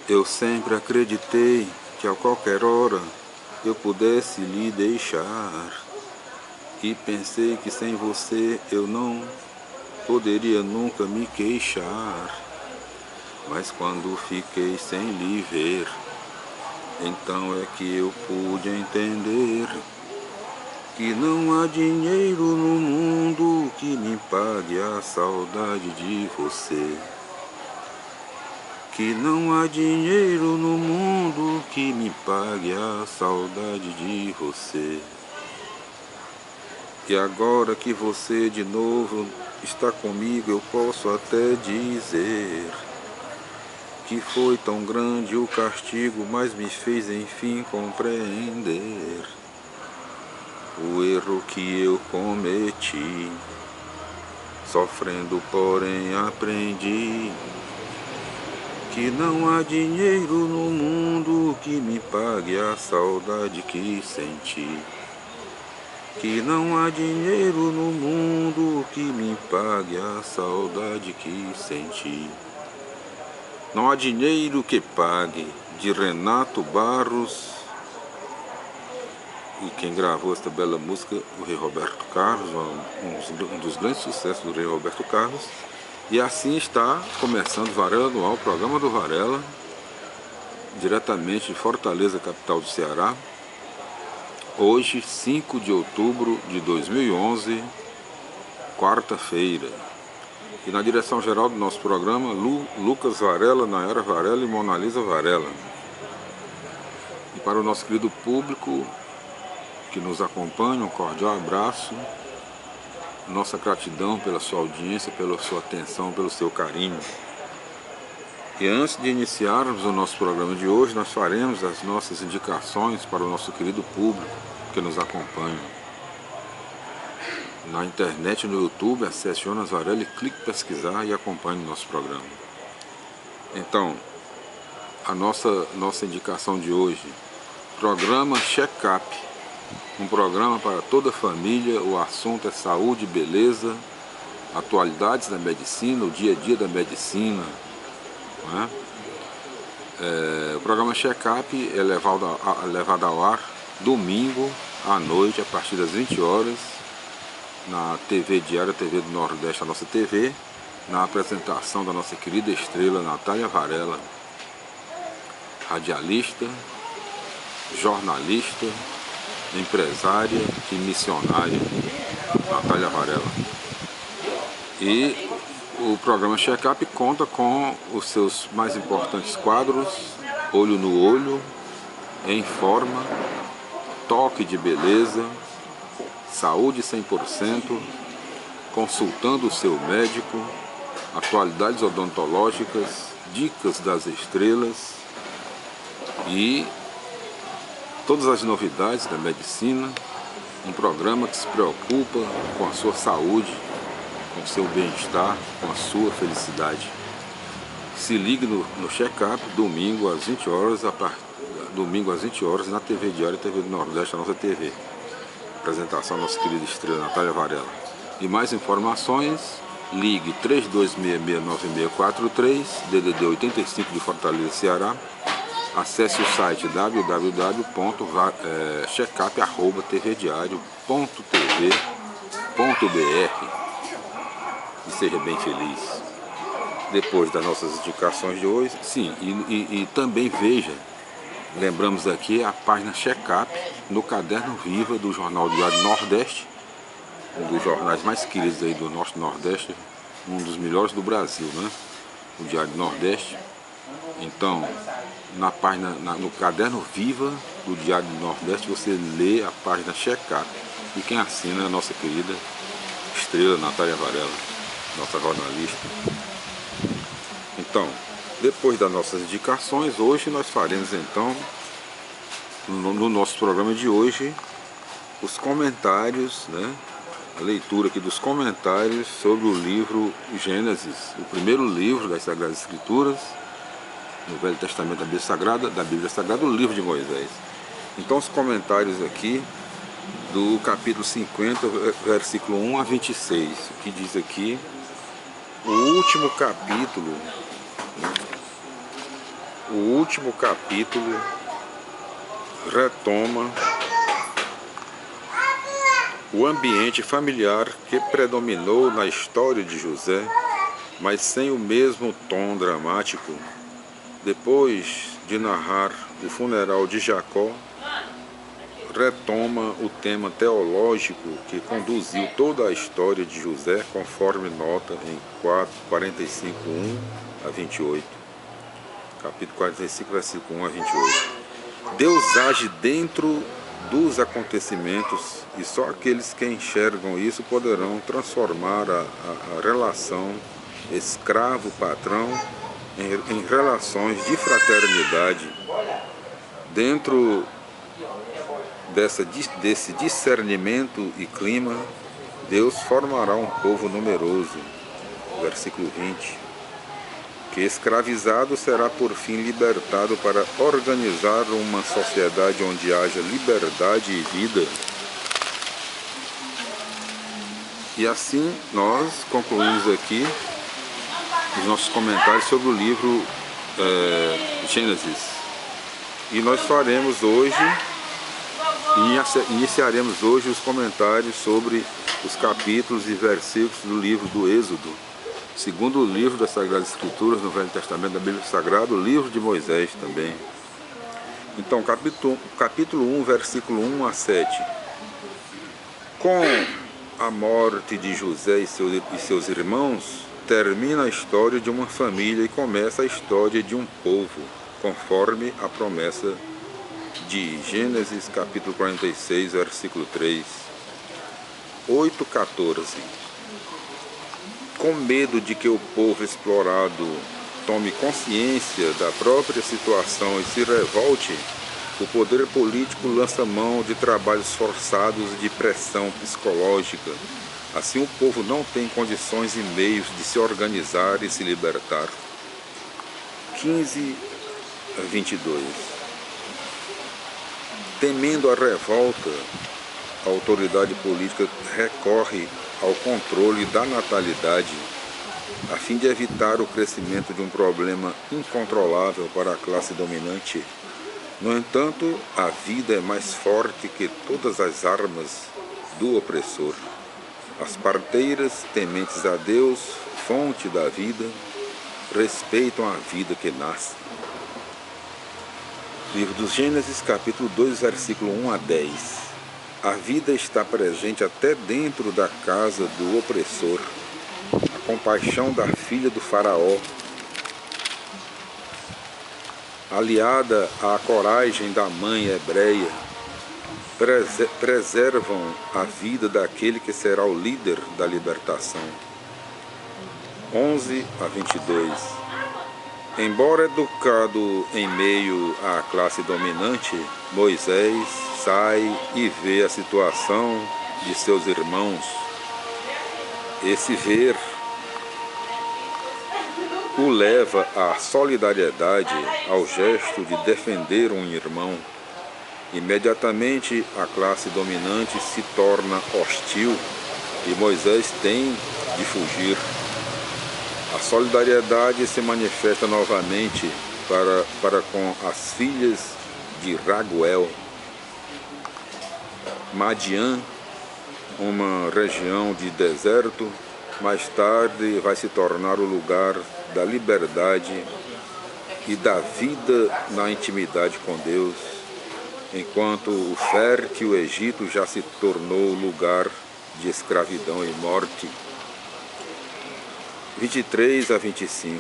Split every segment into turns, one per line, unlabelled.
Eu sempre acreditei que a qualquer hora eu pudesse lhe deixar. E pensei que sem você eu não poderia nunca me queixar. Mas quando fiquei sem lhe ver, então é que eu pude entender que não há dinheiro no mundo que me pague a saudade de você. Que não há dinheiro no mundo que me pague a saudade de você. E agora que você de novo está comigo, eu posso até dizer que foi tão grande o castigo, mas me fez enfim compreender o erro que eu cometi. Sofrendo, porém, aprendi que não há dinheiro no mundo que me pague a saudade que senti. Que não há dinheiro no mundo que me pague a saudade que senti. Não há dinheiro que pague, de Renato Barros. E quem gravou esta bela música, o Rei Roberto Carlos, um dos grandes sucessos do Rei Roberto Carlos. E assim está começando Varela no Ar, o programa do Varela, diretamente de Fortaleza, capital do Ceará. Hoje, 5 de outubro de 2011, quarta-feira. E na direção geral do nosso programa, Lucas Varela, Nayara Varela e Mona Lisa Varela. E para o nosso querido público que nos acompanha, um cordial abraço. Nossa gratidão pela sua audiência, pela sua atenção, pelo seu carinho. E antes de iniciarmos o nosso programa de hoje, nós faremos as nossas indicações para o nosso querido público que nos acompanha. Na internet, no YouTube, acesse Jonas Varela e clique em pesquisar e acompanhe o nosso programa. Então, a nossa indicação de hoje, programa Check-up. Um programa para toda a família, o assunto é saúde, beleza, atualidades da medicina, o dia a dia da medicina. Não é? O programa Check-up é levado ao ar domingo à noite, a partir das 20 horas, na TV Diária, TV do Nordeste, a nossa TV, na apresentação da nossa querida estrela Natália Varela, radialista, jornalista, empresária e missionária, Natália Varela. E o programa Check-up conta com os seus mais importantes quadros: Olho no Olho, Em Forma, Toque de Beleza, Saúde 100%, Consultando o Seu Médico, Atualidades Odontológicas, Dicas das Estrelas e todas as novidades da medicina. Um programa que se preocupa com a sua saúde, com o seu bem-estar, com a sua felicidade. Se ligue no Check-up, domingo às 20 horas, na TV Diária, TV do Nordeste, a nossa TV. Apresentação da nossa querida estrela Natália Varela. E mais informações, ligue 3266-9643, DDD 85 de Fortaleza, Ceará. Acesse o site www.checkup@tvdiario.tv.br e seja bem feliz. Depois das nossas indicações de hoje, sim, e também veja, lembramos aqui a página Check-up no Caderno Viva do Jornal Diário Nordeste, um dos jornais mais queridos aí do nosso Nordeste, um dos melhores do Brasil, né? O Diário Nordeste. Então, na página, no Caderno Viva do Diário do Nordeste, você lê a página Check-up. E quem assina é a nossa querida estrela Natália Varela, nossa jornalista. Então, depois das nossas indicações, hoje nós faremos então, no nosso programa de hoje, os comentários, né? A leitura aqui dos comentários sobre o livro Gênesis, o primeiro livro das Sagradas Escrituras, no Velho Testamento da Bíblia Sagrada, o livro de Moisés. Então os comentários aqui do capítulo 50, versículo 1 a 26, que diz aqui, o último capítulo o último capítulo retoma o ambiente familiar que predominou na história de José, mas sem o mesmo tom dramático. Depois de narrar o funeral de Jacó, retoma o tema teológico que conduziu toda a história de José, conforme nota em 45:1-28. Capítulo 45, versículo 1 a 28. Deus age dentro dos acontecimentos e só aqueles que enxergam isso poderão transformar a relação escravo-patrão em relações de fraternidade. Dentro desse discernimento e clima, Deus formará um povo numeroso, versículo 20, que escravizado será por fim libertado para organizar uma sociedade onde haja liberdade e vida. E assim nós concluímos aqui os nossos comentários sobre o livro Gênesis. E nós faremos hoje, iniciaremos hoje os comentários sobre os capítulos e versículos do livro do Êxodo, segundo livro das Sagradas Escrituras, no Velho Testamento da Bíblia Sagrada, o livro de Moisés também. Então, capítulo 1, versículo 1 a 7. Com a morte de José e seus irmãos, termina a história de uma família e começa a história de um povo, conforme a promessa de Gênesis, capítulo 46, versículo 3. 8:14. Com medo de que o povo explorado tome consciência da própria situação e se revolte, o poder político lança mão de trabalhos forçados e de pressão psicológica. Assim, o povo não tem condições e meios de se organizar e se libertar. 15:22. Temendo a revolta, a autoridade política recorre ao controle da natalidade, a fim de evitar o crescimento de um problema incontrolável para a classe dominante. No entanto, a vida é mais forte que todas as armas do opressor. As parteiras, tementes a Deus, fonte da vida, respeitam a vida que nasce. Livro dos Gênesis, capítulo 2, versículo 1 a 10. A vida está presente até dentro da casa do opressor. A compaixão da filha do faraó, aliada à coragem da mãe hebreia, preservam a vida daquele que será o líder da libertação. 11:22. Embora educado em meio à classe dominante, Moisés sai e vê a situação de seus irmãos. Esse ver o leva à solidariedade, ao gesto de defender um irmão. Imediatamente a classe dominante se torna hostil e Moisés tem de fugir. A solidariedade se manifesta novamente para com as filhas de Raguel. Madian, uma região de deserto, mais tarde vai se tornar o lugar da liberdade e da vida na intimidade com Deus, enquanto o fértil Egito já se tornou lugar de escravidão e morte. 23-25.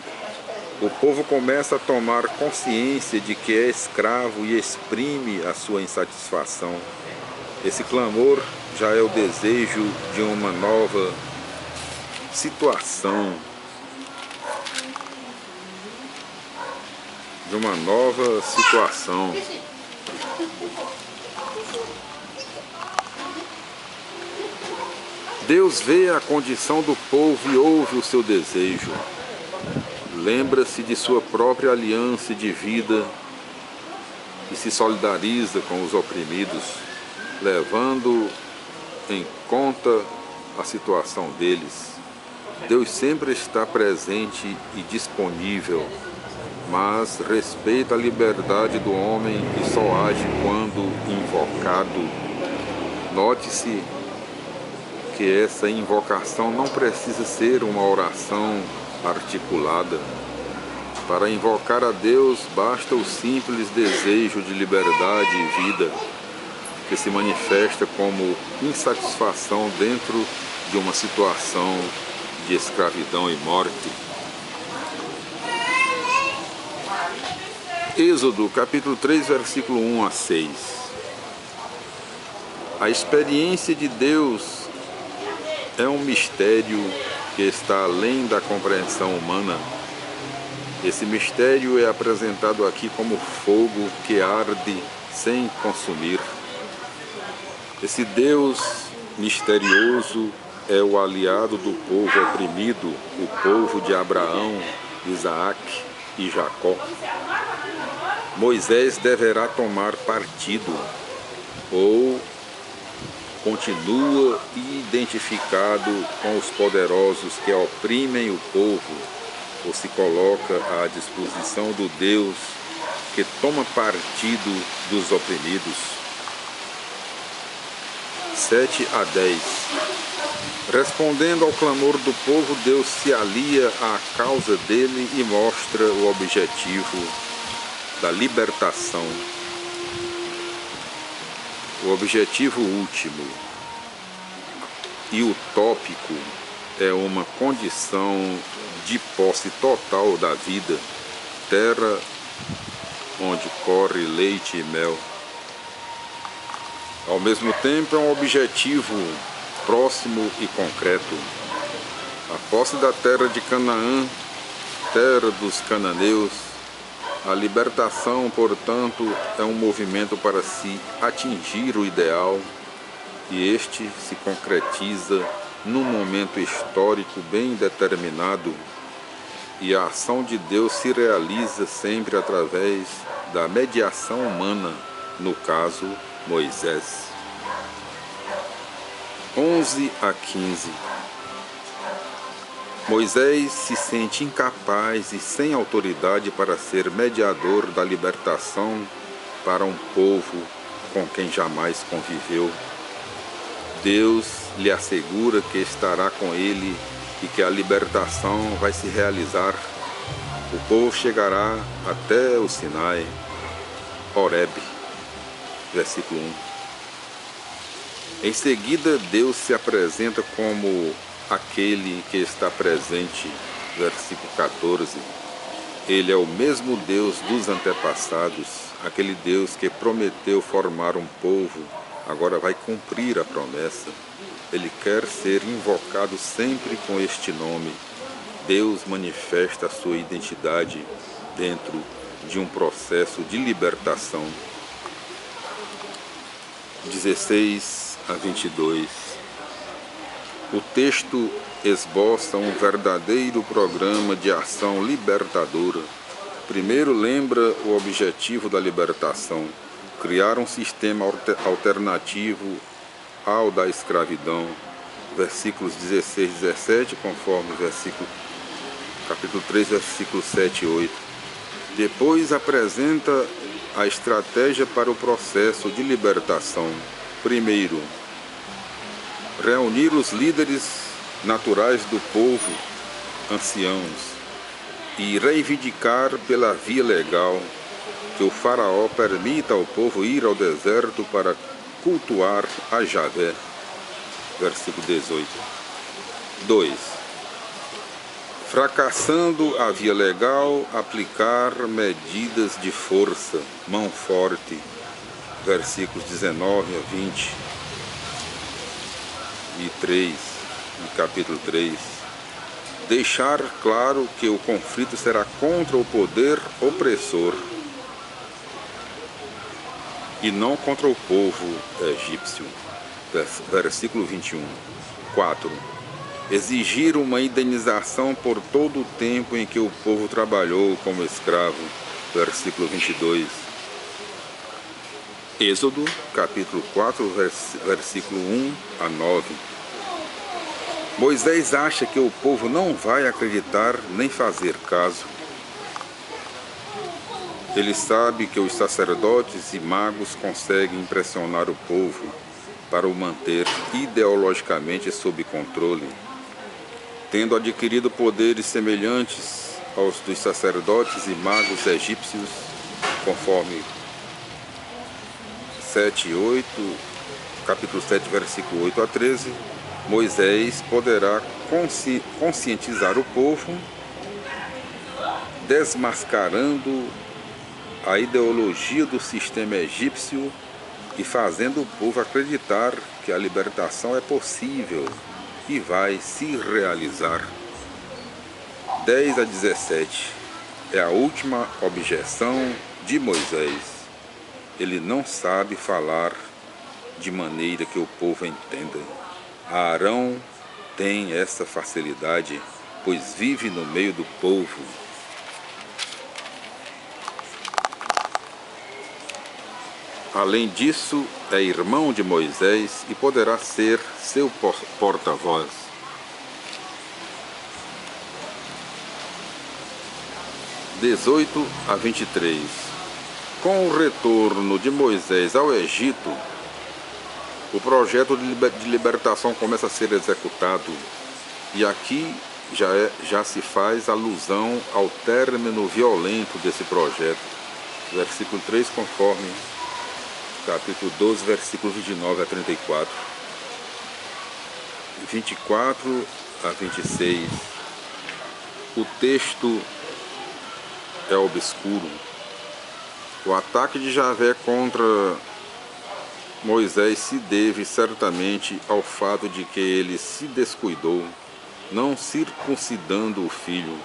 O povo começa a tomar consciência de que é escravo e exprime a sua insatisfação. Esse clamor já é o desejo de uma nova situação, Deus vê a condição do povo e ouve o seu desejo. Lembra-se de sua própria aliança de vida e se solidariza com os oprimidos, levando em conta a situação deles. Deus sempre está presente e disponível. mas respeita a liberdade do homem e só age quando invocado. Note-se que essa invocação não precisa ser uma oração articulada. Para invocar a Deus basta o simples desejo de liberdade e vida, que se manifesta como insatisfação dentro de uma situação de escravidão e morte. Êxodo, capítulo 3, versículo 1 a 6. A experiência de Deus é um mistério que está além da compreensão humana. Esse mistério é apresentado aqui como fogo que arde sem consumir. Esse Deus misterioso é o aliado do povo oprimido, o povo de Abraão, Isaac e Jacó. Moisés deverá tomar partido, ou continua identificado com os poderosos que oprimem o povo, ou se coloca à disposição do Deus que toma partido dos oprimidos. 7 a 10. Respondendo ao clamor do povo, Deus se alia à causa dele e mostra o objetivo da libertação. O objetivo último e utópico é uma condição de posse total da vida, terra onde corre leite e mel. Ao mesmo tempo, é um objetivo próximo e concreto. A posse da terra de Canaã, terra dos cananeus. A libertação, portanto, é um movimento para se atingir o ideal, e este se concretiza num momento histórico bem determinado, e a ação de Deus se realiza sempre através da mediação humana, no caso, Moisés. 11 a 15. Moisés se sente incapaz e sem autoridade para ser mediador da libertação para um povo com quem jamais conviveu. Deus lhe assegura que estará com ele e que a libertação vai se realizar. O povo chegará até o Sinai, Horeb, versículo 1. Em seguida, Deus se apresenta como aquele que está presente, versículo 14. Ele é o mesmo Deus dos antepassados, aquele Deus que prometeu formar um povo, agora vai cumprir a promessa. Ele quer ser invocado sempre com este nome. Deus manifesta a sua identidade dentro de um processo de libertação. 16 a 22. O texto esboça um verdadeiro programa de ação libertadora. Primeiro, lembra o objetivo da libertação: criar um sistema alternativo ao da escravidão. Versículos 16 e 17, conforme capítulo 3, versículos 7 e 8. Depois apresenta a estratégia para o processo de libertação. Primeiro, reunir os líderes naturais do povo, anciãos, e reivindicar pela via legal que o faraó permita ao povo ir ao deserto para cultuar a Javé. Versículo 18. 2. Fracassando a via legal, aplicar medidas de força, mão forte. Versículos 19 a 20. E 3, no capítulo 3, deixar claro que o conflito será contra o poder opressor e não contra o povo egípcio. Versículo 21. 4. Exigir uma indenização por todo o tempo em que o povo trabalhou como escravo. Versículo 22. Êxodo, capítulo 4, versículo 1 a 9. Moisés acha que o povo não vai acreditar nem fazer caso. Ele sabe que os sacerdotes e magos conseguem impressionar o povo para o manter ideologicamente sob controle. Tendo adquirido poderes semelhantes aos dos sacerdotes e magos egípcios, conforme 7:8, capítulo 7, versículo 8 a 13, Moisés poderá conscientizar o povo, desmascarando a ideologia do sistema egípcio e fazendo o povo acreditar que a libertação é possível e vai se realizar. 10 a 17 é a última objeção de Moisés. Ele não sabe falar de maneira que o povo entenda. Arão tem essa facilidade, pois vive no meio do povo. Além disso, é irmão de Moisés e poderá ser seu porta-voz. (18 a 23) Com o retorno de Moisés ao Egito, o projeto de libertação começa a ser executado. E aqui já se faz alusão ao término violento desse projeto. Versículo 3, conforme capítulo 12, versículos 29 a 34. 24 a 26. O texto é obscuro. O ataque de Javé contra Moisés se deve certamente ao fato de que ele se descuidou, não circuncidando o filho.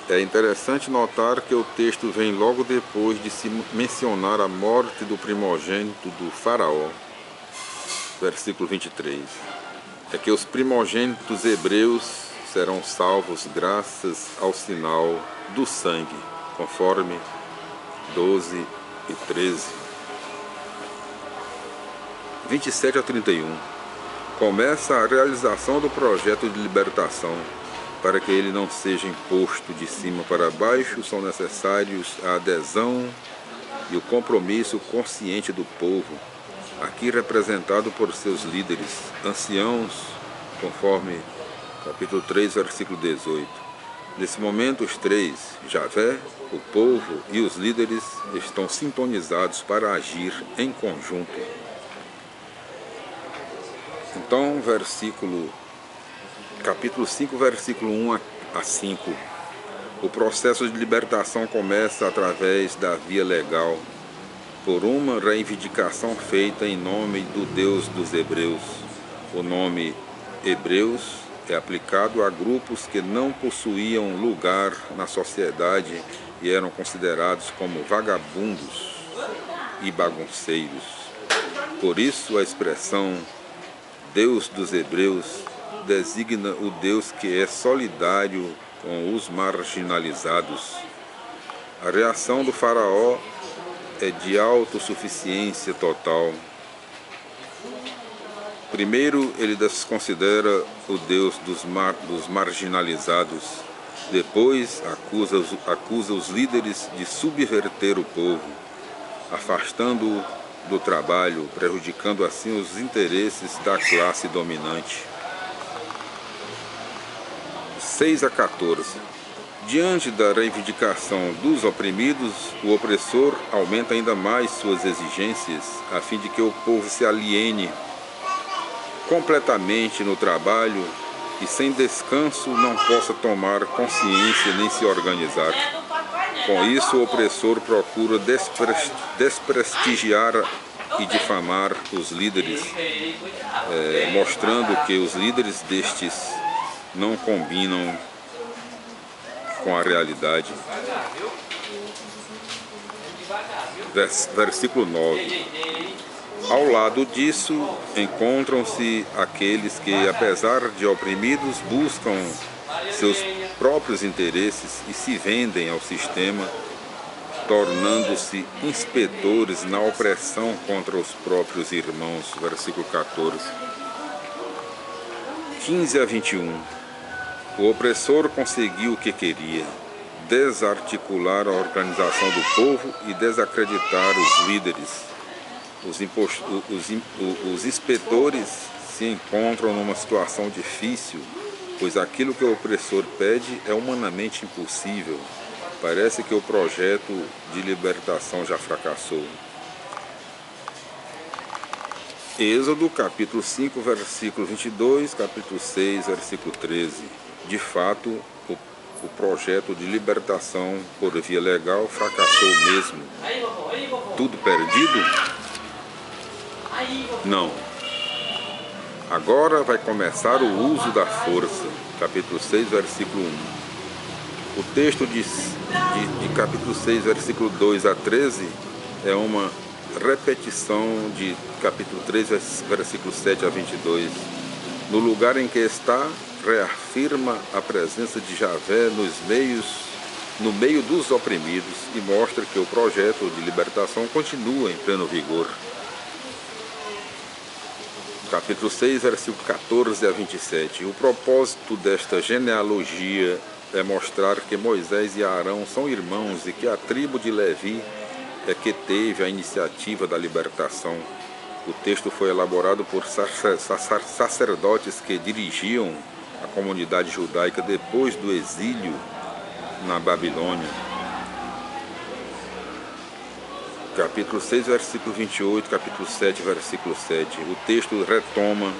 É interessante notar que o texto vem logo depois de se mencionar a morte do primogênito do faraó. Versículo 23. É que os primogênitos hebreus serão salvos graças ao sinal do sangue, conforme 12 e 13. 27 a 31. Começa a realização do projeto de libertação. Para que ele não seja imposto de cima para baixo, são necessários a adesão e o compromisso consciente do povo, aqui representado por seus líderes, anciãos, conforme capítulo 3, versículo 18. Nesse momento, os três, Javé, o povo e os líderes, estão sintonizados para agir em conjunto. Então, capítulo 5, versículo 1 a 5. O processo de libertação começa através da via legal, por uma reivindicação feita em nome do Deus dos Hebreus. O nome Hebreus é aplicado a grupos que não possuíam lugar na sociedade e eram considerados como vagabundos e bagunceiros. Por isso a expressão Deus dos Hebreus designa o Deus que é solidário com os marginalizados. A reação do faraó é de autossuficiência total. Primeiro, ele desconsidera o Deus dos marginalizados. Depois, acusa os líderes de subverter o povo, afastando-o do trabalho, prejudicando assim os interesses da classe dominante. 6 a 14. Diante da reivindicação dos oprimidos, o opressor aumenta ainda mais suas exigências, a fim de que o povo se aliene completamente no trabalho e sem descanso não possa tomar consciência nem se organizar. Com isso, o opressor procura desprestigiar e difamar os líderes, mostrando que os líderes destes não combinam com a realidade. Versículo 9. Ao lado disso, encontram-se aqueles que, apesar de oprimidos, buscam seus próprios interesses e se vendem ao sistema, tornando-se inspetores na opressão contra os próprios irmãos. Versículo 14. 15 a 21. O opressor conseguiu o que queria. desarticular a organização do povo e desacreditar os líderes. Os inspetores se encontram numa situação difícil, pois aquilo que o opressor pede é humanamente impossível. Parece que o projeto de libertação já fracassou. Êxodo, capítulo 5, versículo 22, capítulo 6, versículo 13. De fato, o projeto de libertação por via legal fracassou mesmo. Tudo perdido? Não. Agora vai começar o uso da força. Capítulo 6, versículo 1. O texto de capítulo 6, versículo 2 a 13 é uma repetição de capítulo 3, versículo 7 a 22. No lugar em que está, reafirma a presença de Javé no meio dos oprimidos e mostra que o projeto de libertação continua em pleno vigor. Capítulo 6, versículo 14 a 27. O propósito desta genealogia é mostrar que Moisés e Arão são irmãos e que a tribo de Levi é que teve a iniciativa da libertação. O texto foi elaborado por sacerdotes que dirigiam a comunidade judaica depois do exílio na Babilônia. Capítulo 6, versículo 28, capítulo 7, versículo 7. O texto retoma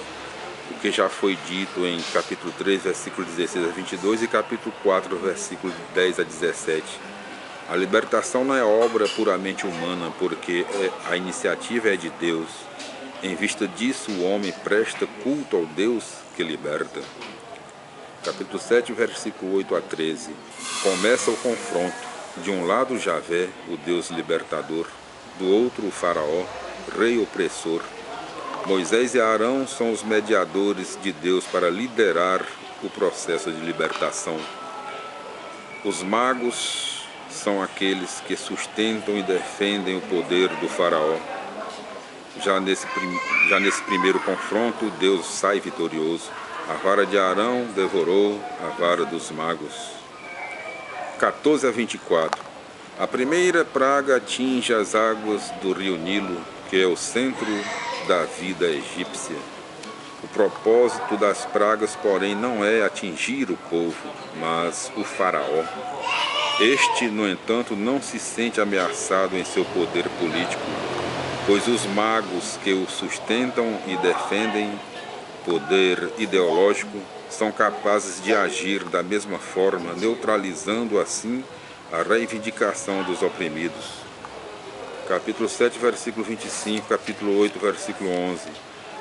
o que já foi dito em capítulo 3, versículo 16 a 22 e capítulo 4, versículo 10 a 17. A libertação não é obra puramente humana, porque a iniciativa é de Deus. Em vista disso, o homem presta culto ao Deus que liberta. Capítulo 7, versículo 8 a 13. Começa o confronto. De um lado, Javé, o Deus libertador. Do outro, o faraó, rei opressor. Moisés e Arão são os mediadores de Deus para liderar o processo de libertação. Os magos são aqueles que sustentam e defendem o poder do faraó. Já nesse primeiro confronto, Deus sai vitorioso. A vara de Arão devorou a vara dos magos. 14 a 24. A primeira praga atinge as águas do rio Nilo, que é o centro da vida egípcia. O propósito das pragas, porém, não é atingir o povo, mas o faraó. Este, no entanto, não se sente ameaçado em seu poder político, pois os magos que o sustentam e defendem poder ideológico são capazes de agir da mesma forma, neutralizando assim a reivindicação dos oprimidos. Capítulo 7, versículo 25, capítulo 8, versículo 11.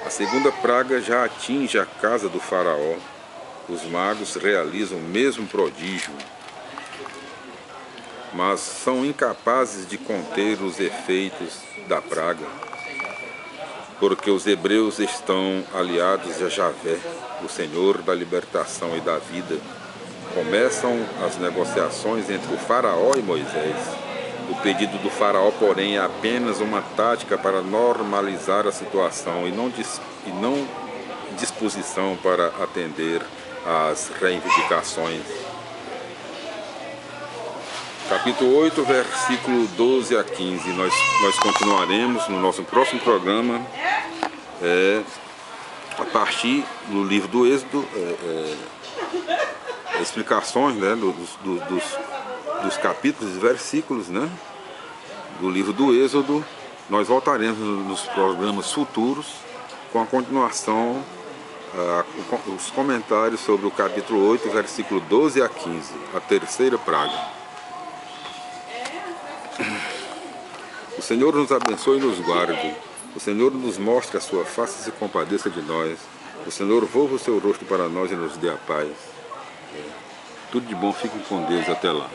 A segunda praga já atinge a casa do faraó. Os magos realizam o mesmo prodígio, mas são incapazes de conter os efeitos da praga, porque os hebreus estão aliados a Javé, o Senhor da libertação e da vida. Começam as negociações entre o faraó e Moisés. O pedido do faraó, porém, é apenas uma tática para normalizar a situação e não disposição para atender às reivindicações. Capítulo 8, versículo 12 a 15. Nós continuaremos no nosso próximo programa, a partir do livro do Êxodo, explicações, né, dos capítulos e versículos, né, do livro do Êxodo. Nós voltaremos nos programas futuros com a continuação, os comentários sobre o capítulo 8, versículo 12 a 15, a terceira praga. O Senhor nos abençoe e nos guarde. O Senhor nos mostre a sua face e se compadeça de nós. O Senhor volva o seu rosto para nós e nos dê a paz. Tudo de bom, fiquem com Deus, até lá.